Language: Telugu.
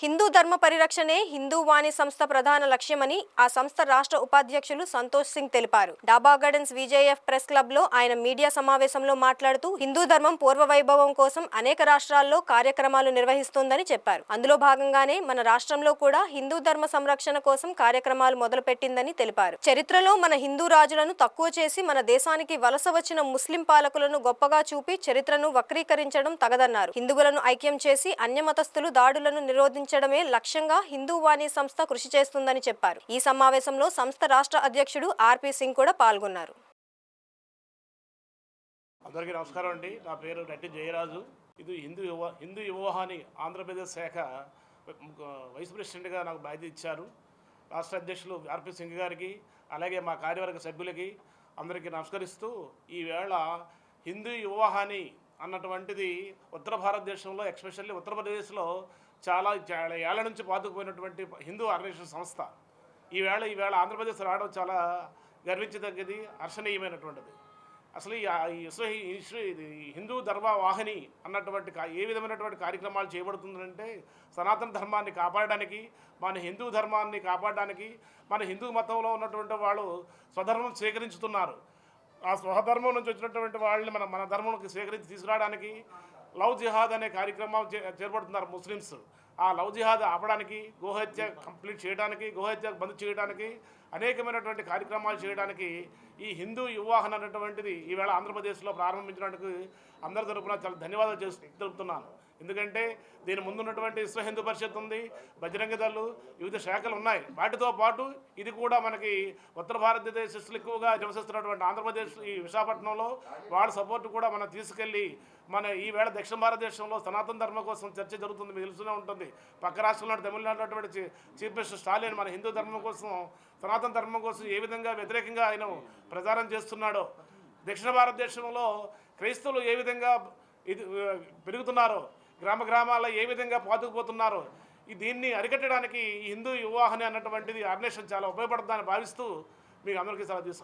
హిందూ ధర్మ పరిరక్షణే హిందూ వాణి సంస్థ ప్రధాన లక్ష్యమని ఆ సంస్థ రాష్ట్ర ఉపాధ్యక్షులు సంతోష్ సింగ్ తెలిపారు. డాబా గార్డెన్స్ విజేఎఫ్ ప్రెస్ క్లబ్ లో ఆయన మీడియా సమావేశంలో మాట్లాడుతూ హిందూ ధర్మం పూర్వ వైభవం కోసం అనేక రాష్ట్రాల్లో కార్యక్రమాలు నిర్వహిస్తోందని చెప్పారు. అందులో భాగంగానే మన రాష్ట్రంలో కూడా హిందూ ధర్మ సంరక్షణ కోసం కార్యక్రమాలు మొదలుపెట్టిందని తెలిపారు. చరిత్రలో మన హిందూ రాజులను తక్కువ చేసి మన దేశానికి వలస వచ్చిన ముస్లిం పాలకులను గొప్పగా చూపి చరిత్రను వక్రీకరించడం తగదన్నారు. హిందువులను ఐక్యం చేసి అన్యమతస్థులు దాడులను నిరోధించడమే లక్ష్యంగా హిందూ వాణి సంస్థ కృషి చేస్తుందని చెప్పారు. ఈ సమావేశంలో సంస్థ రాష్ట్ర అధ్యక్షుడు ఆర్పి సింగ్ కూడా పాల్గొన్నారు. అందరికీ నమస్కారం అండి. నా పేరు రెడ్డి జయరాజు. ఇది హిందూ యువవాహిని ఆంధ్రప్రదేశ్ శాఖ వైస్ ప్రెసిడెంట్గా నాకు బాధ్యత ఇచ్చారు. రాష్ట్ర అధ్యక్షులు ఆర్పి సింగ్ గారికి, అలాగే మా కార్యవర్గ సభ్యులకి అందరికీ నమస్కరిస్తూ, ఈవేళ హిందూ యువవాహిని అన్నటువంటిది ఉత్తర భారతదేశంలో, ఎస్పెషల్లీ ఉత్తరప్రదేశ్లో చాలా ఏళ్ల నుంచి పాతుకుపోయినటువంటి హిందూ ఆర్గనైజేషన్ సంస్థ ఈవేళ ఆంధ్రప్రదేశ్ రావడం చాలా గర్వించదగ్గది, హర్షణీయమైనటువంటిది. అసలు ఇది హిందూ ధర్మ వాహిని అన్నటువంటి ఏ విధమైనటువంటి కార్యక్రమాలు చేయబడుతుందంటే, సనాతన ధర్మాన్ని కాపాడడానికి, మన హిందూ ధర్మాన్ని కాపాడడానికి, మన హిందూ మతంలో ఉన్నటువంటి వాళ్ళు స్వధర్మం స్వీకరించుతున్నారు. ఆ స్వధర్మం నుంచి వచ్చినటువంటి వాళ్ళని మన ధర్మంలోకి స్వీకరించి తీసుకురావడానికి లవ్ జిహాద్ అనే కార్యక్రమం చేపడుతున్నారు ముస్లిమ్స్. ఆ లవ్ జిహాద్ ఆపడానికి, గోహత్య కంప్లీట్ చేయడానికి, గోహత్య బంద్ చేయడానికి, అనేకమైనటువంటి కార్యక్రమాలు చేయడానికి ఈ హిందూ యువవాహన అనేటువంటిది ఈవేళ ఆంధ్రప్రదేశ్లో ప్రారంభించడానికి అందరి తరపున చాలా ధన్యవాదాలు తెలుపుతున్నాను. ఎందుకంటే దీని ముందున్నటువంటి విశ్వ హిందూ పరిషత్ ఉంది, బజరంగ దళ్, వివిధ శాఖలు ఉన్నాయి. వాటితో పాటు ఇది కూడా మనకి ఉత్తర భారతదేశస్తులు ఎక్కువగా నివసిస్తున్నటువంటి ఆంధ్రప్రదేశ్ ఈ విశాఖపట్నంలో వాళ్ళ సపోర్ట్ కూడా మనం తీసుకెళ్ళి మన ఈవేళ దక్షిణ భారతదేశంలో సనాతన ధర్మం కోసం చర్చ జరుగుతుంది. మీకు తెలుస్తూనే ఉంటుంది. పక్క రాష్ట్రంలో తమిళనాడు అటువంటి చీఫ్ మినిస్టర్ స్టాలిన్ మన హిందూ ధర్మం కోసం, సనాతన ధర్మం కోసం ఏ విధంగా వ్యతిరేకంగా ఆయన ప్రచారం చేస్తున్నాడో, దక్షిణ భారతదేశంలో క్రైస్తవులు ఏ విధంగా పెరుగుతున్నారో, గ్రామాల్లో ఏ విధంగా పాతుకుపోతున్నారో, దీన్ని అరికట్టడానికి ఈ హిందూ యువవాహిని అన్నటువంటిది ఆర్గనైజేషన్ చాలా ఉపయోగపడుతుందని భావిస్తూ మీకు అందరికీ సలహా తీసుకుంటాను.